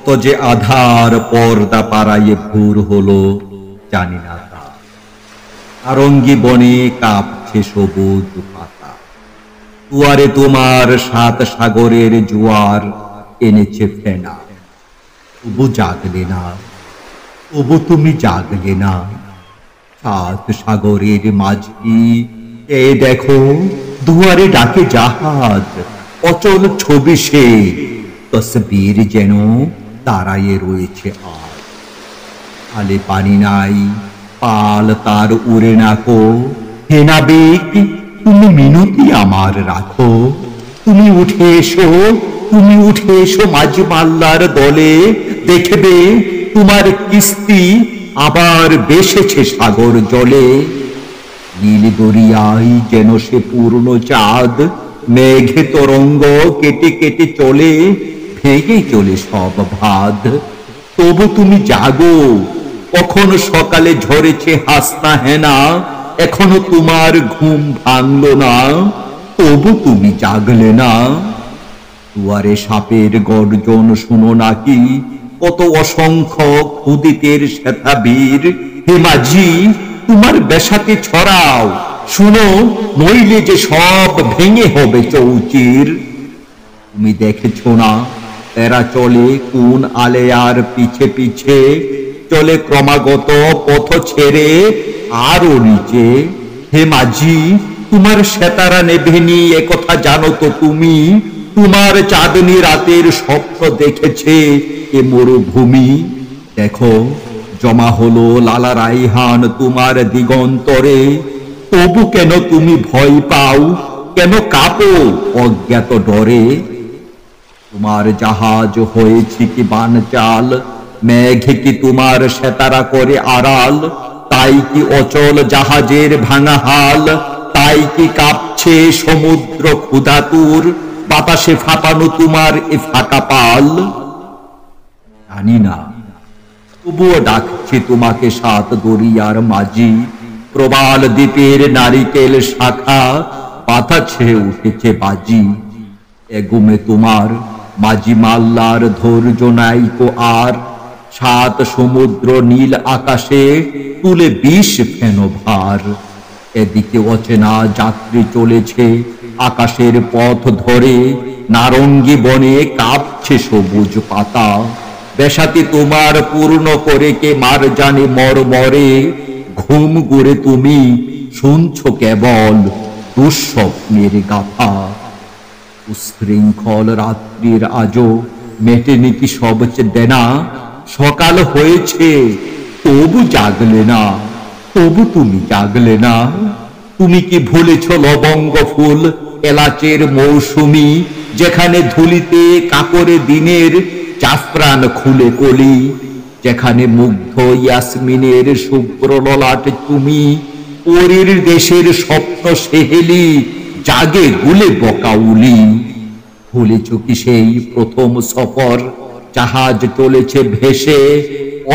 কত যে আধার পর্দা পাড়াইয়ে ভোর হলো জানি না তা। আরঙ্গি বনে কাঁপছে সবুজ পাতা, দুয়ারে তোমার সাত সাগরের জোয়ার এনেছে ফেনা। তবু জাগলে না, তবু তুমি জাগলে না। সাত সাগরের মাঝি এ দেখো, দুয়ারে ডাকে জাহাজ, অচল ছবি সে তসবির যেন দাঁড়াইয়ে রয়েছে আজ। আলে পানি নাই, পাল তার উড়ে নাকো। হে নাবিক, তুমি মিনতি আমার রাখো। তুমি উঠে এসো, তুমি উঠে এসো মাঝি মাল্লার দলে। দেখবে তোমার কিস্তি আবার বেসেছে সাগর জলে। নীল দরিয়ায় যেন সে পূর্ণ চাঁদ, মেঘে তরঙ্গ কেটে কেটে চলে, ভেঙে চলে সব ভাদ। তবু তুমি জাগো, কখনো সকালে ঝরেছে হাসনা হেনা, এখনো তোমার ঘুম ভাঙলো না, তবু তুমি জাগলে না। দুয়ারে সাপের গর্জন শুনো নাকি, কত অসংখ্য ক্ষুদিতের শ্বেতা বীর। হে মাঝি, তোমার বেশাতে ছড়াও, শুনো নইলে যে সব ভেঙে হবে চৌচির। তুমি দেখেছো না এরা চলে কোন আলেয়ার পিছে পিছে, চলে ক্রমাগত পথ ছেড়ে আরো নিচে। হে মাঝি, তোমার সেতারা নেভেনি একথা জানো তো তুমি? তোমার চাঁদনী রাতের স্বপ্ন দেখেছে এ মরুভূমি। দেখো জমা হলো লালা রাইহান তোমার দিগন্তরে, তবু কেন তুমি ভয় পাও, কেন কাঁপো অজ্ঞাত ডরে? তোমার জাহাজ হয়েছে কি বানচাল, মেঘে কি তোমার সেতারা করে আড়াল? তাই কি অচল জাহাজের ভাঙা হাল, তাই কি কাঁপছে সমুদ্র ক্ষুধাতুর, বাতাসে ফাটানো তোমার এ ফাঁকা পাল? জানি না, তবুও ডাকছে তোমাকে সাত দরিয়ার মাঝি। প্রবাল দ্বীপের নারিকেল শাখা পাতা ছেড়ে উঠেছে বাজি। এগুমে তোমার মাঝি মাল্লার ধৈর্য নাইকো আর, সাত সমুদ্র নীল আকাশে তুলে বিষ ফেন ভার। এদিকে অচেনা যাত্রী চলেছে আকাশের পথ ধরে, নারঙ্গী বনে কাঁপছে সবুজ পাতা। বেশাতি তোমার পূর্ণ করে কে মার জানে মরমরে, ঘুম গুড়ে তুমি শুনছ কেবল দুঃস্বপ্নের গাথা। উশৃঙ্খল রাত্রির আজও মেটেনি কি সবচেয়ে দেনা? সকাল হয়েছে তবু জাগলে না, তবু তুমি জাগলে না। তুমি কি ভুলেছ লবঙ্গ ফুল এলাচের মৌসুমি, যেখানে ধুলিতে কাপড়ে দিনের জাফরান খুলে কলি, যেখানে মুগ্ধ ইয়াসমিনের শুভ্র ললাট তুমি, পরীর দেশের স্বপ্ন সেহেলি জাগে গুলে বকাউলি। ভুলেছ কি সেই প্রথম সফর, জাহাজ চলেছে ভেসে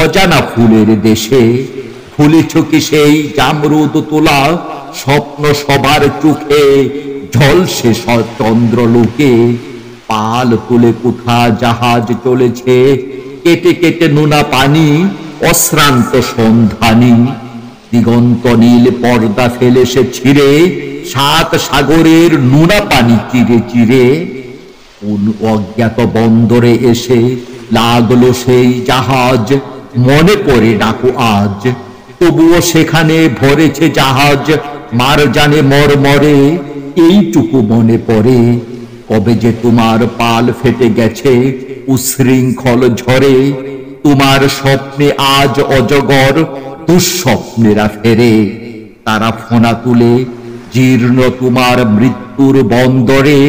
অজানা ফুলের দেশে? ভুলেছ কি সেই জামরুদ তোলা স্বপ্ন সবার চোখে ঝলসে চন্দ্রলোকে? পাল তুলে কোথা জাহাজ চলেছে কেটে কেটে নোনা পানি, অশ্রান্ত সন্ধানী। দিগন্ত নীল পর্দা ফেলে সে ছিঁড়ে সাত সাগরের নোনা পানি চিরে চিরে। কোন অজ্ঞাত বন্দরে এসে লাগলো সেই জাহাজ, মনে পড়ে ডাকো আজ। তবুও সেখানে ভরেছে জাহাজ মার জানে মরমরে, এইটুকু মনে পড়ে কবে যে তোমার পাল ফেটে গেছে উশৃঙ্খল ঝড়ে। তোমার স্বপ্নে আজ অজগর দুঃস্বপ্নেরা ফেরে, তারা ফোনা তুলে জীর্ণ তোমার মৃত্যুর বন্দরে।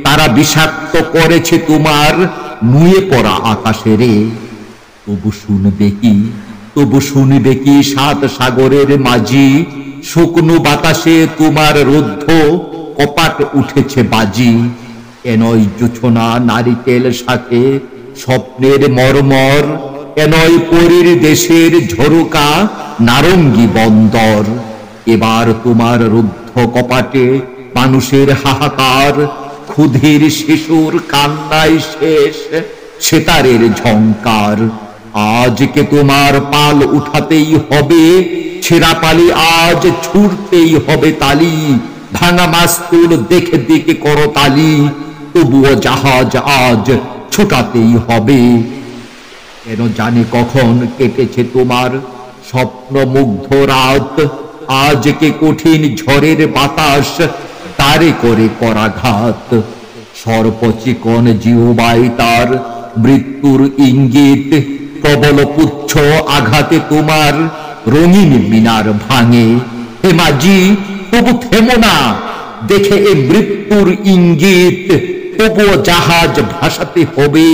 তারা বিষাক্ত করেছে তোমার নুয়ে পড়া আকাশেরে। তবু শুনবে কি, তবু শুনবে কি সাত সাগরের মাঝি? শুকনো বাতাসে তোমার রুদ্ধ কপাট উঠেছে বাজি। কেনই জোছনা নারিকেল শাকে স্বপ্নের মর্মর, কেনই পরীর দেশের ঝরোকা নারঙ্গী বন্দর? এবার তোমার রুদ্ধ কপাটে মানুষের হাহাকার, ক্ষুধির শিশুর কান্নায় শেষ, সেতারের ঝংকার। আজকে তোমার পাল উঠাতেই হবে, ছেঁড়া পালি আজ ছুটতেই হবে তালি, ভাঙা মাস্তুল দেখে দেখে করো তালি, তবুও জাহাজ আজ ছোটাতেই হবে। কেন জানে কখন কেটেছে তোমার স্বপ্ন মুগ্ধ রাত, আজকে কঠিন ঝড়ের বাতাস তারে করে করাঘাত। সর্পচিকন জিহ্বায় তার মৃত্যুর ইঙ্গিত, প্রবল পুচ্ছ আঘাতে তোমার রঙিন মিনার ভাঙে। হে মাঝি, তবু থেমো না, দেখে এ মৃত্যুর ইঙ্গিত, তবুও জাহাজ ভাসাতে হবে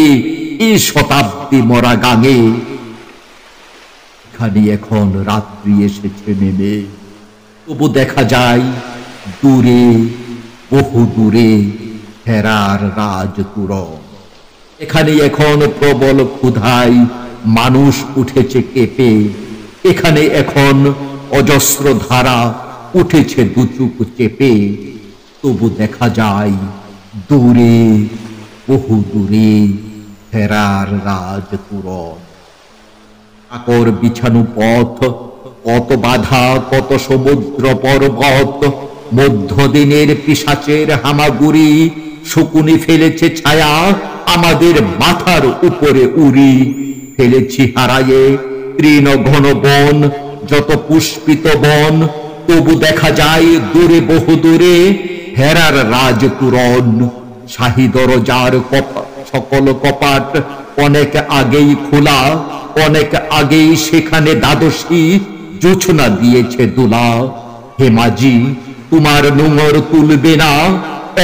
এ শতাব্দী মরা গাঙে। এখানে এখন রাত্রি এসেছে নেমে, তবু দেখা যায় দূরে, বহু দূরে হেরার রাজ তুরন। এখানে এখন প্রবল ক্ষুধায় মানুষ উঠেছে কেঁপে, এখানে এখন অজস্র ধারা উঠেছে দুচুক চেপে, তবু দেখা যায় দূরে, বহু দূরে হেরার রাজ তুরন। আকর বিছানো পথ, কত বাধা, কত সমুদ্র পর্বত, মধ্যদিনের পিশাচের হামাগুড়ি, শকুনি ফেলেছে ছায়া আমাদের মাথার উপরে উড়ি। ফেলেছি হারায়ে তৃণ ঘন বন, যত পুষ্পিত বন, তবু দেখা যায় দূরে, বহু দূরে হেরার রাজ তুরন। শাহী দরজার সকল কপাট অনেক আগেই খোলা, অনেক আগেই সেখানে দ্বাদশী জোছনা দিয়েছে দোলা। হে মাঝি, তোমার নোঙর তুলবে না,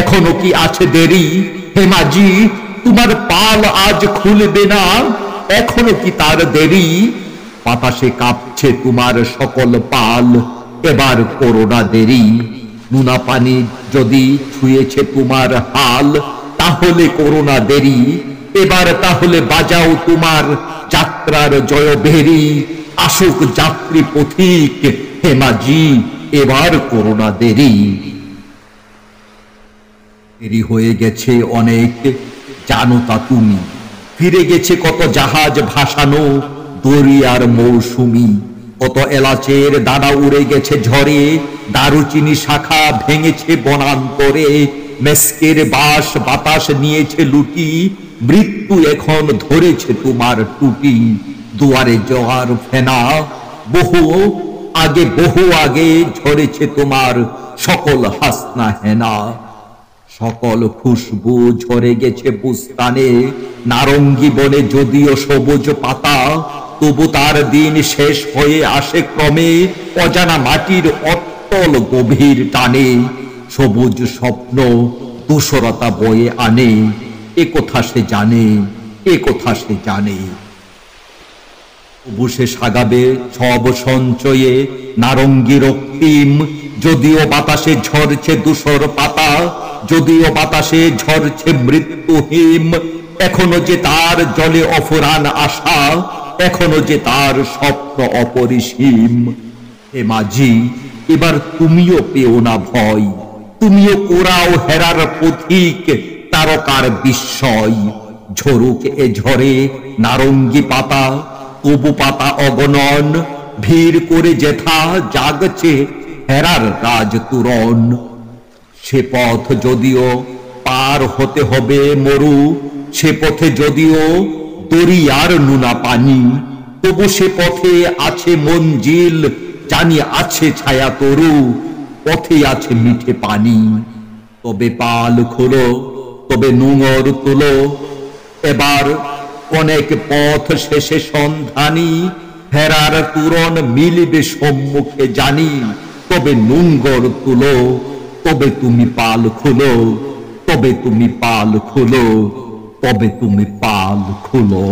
এখনো কি আছে দেরি? হে মাঝি, তোমার পাল আজ খুলবে না, এখনো কি তার দেরি? বাতাসে কাঁপছে তোমার সকল পাল, এবার করো না দেরি। নুনা পানি যদি ছুঁয়েছে তোমার হাল, তাহলে করো না দেরি। এবার তাহলে বাজাও তোমার যাত্রার জয়ভেরি, আসুক যাত্রী পথিক, হে মাঝি এবার করো না দেরি। দেরি হয়ে গেছে অনেক, জানো তা তুমি, ফিরে গেছে কত জাহাজ ভাসানো দরিয়ার মৌসুমি, কত এলাচের দানা উড়ে গেছে ঝড়ে, দারুচিনি শাখা ভেঙেছে বনান্তরে, মেস্কের বাঁশ বাতাস নিয়েছে লুটি, মৃত্যু এখন ধরেছে তোমার টুটি। দুয়ারে জোয়ার ফেনা, বহু আগে ঝরেছে তোমার সকল হাসনা হেনা। সকল খুশবু ঝরে গেছে বুস্তানে, নারঙ্গি বনে যদিও সবুজ পাতা, তবু তার দিন শেষ হয়ে আসে ক্রমে অজানা মাটির অটল গভীর টানে। সবুজ স্বপ্ন ধূসরতা বয়ে আনে, এ কথা সে জানে, এ কথা সে জানে। তবু সে সাগাবে সব সঞ্চয়ে নারঙ্গি রক্তিম, যদিও বাতাসে ঝরছে ধূসর পাতা, যদিও বাতাসে ঝরছে মৃত্যুহীম। এখনো যে তার জলে অফুরান আশা, এখনো যে তার স্বপ্ন অপরিসীম। হে মাঝি, এবার তুমিও পেও না ভয়, তুমিও কোরাও হেরার পথিক তারকার বিস্ময়। ঝরুক এ ঝরে নারঙ্গি পাতা, তবু পাতা অগণন, ভিড় করে যেথা জাগছে হেরার রাজ তুরন। সে পথ যদিও পার হতে হবে মরু, সে পথে যদিও দরিয়ার নুনা পানি, তবু সে পথে আছে মঞ্জিল, জানি আছে ছায়া তরু, পথে আছে মিঠে পানি। তবে পাল খোলো, তবে নোঙর তোলো, এবার অনেক পথ শেষে সন্ধানী, হেরার তুরন মিলিবে সম্মুখে জানি। তবে নোঙর তুলো, তবে তুমি পাল খোলো, তবে তুমি পাল খোলো, তবে তুমি পাল খোলো।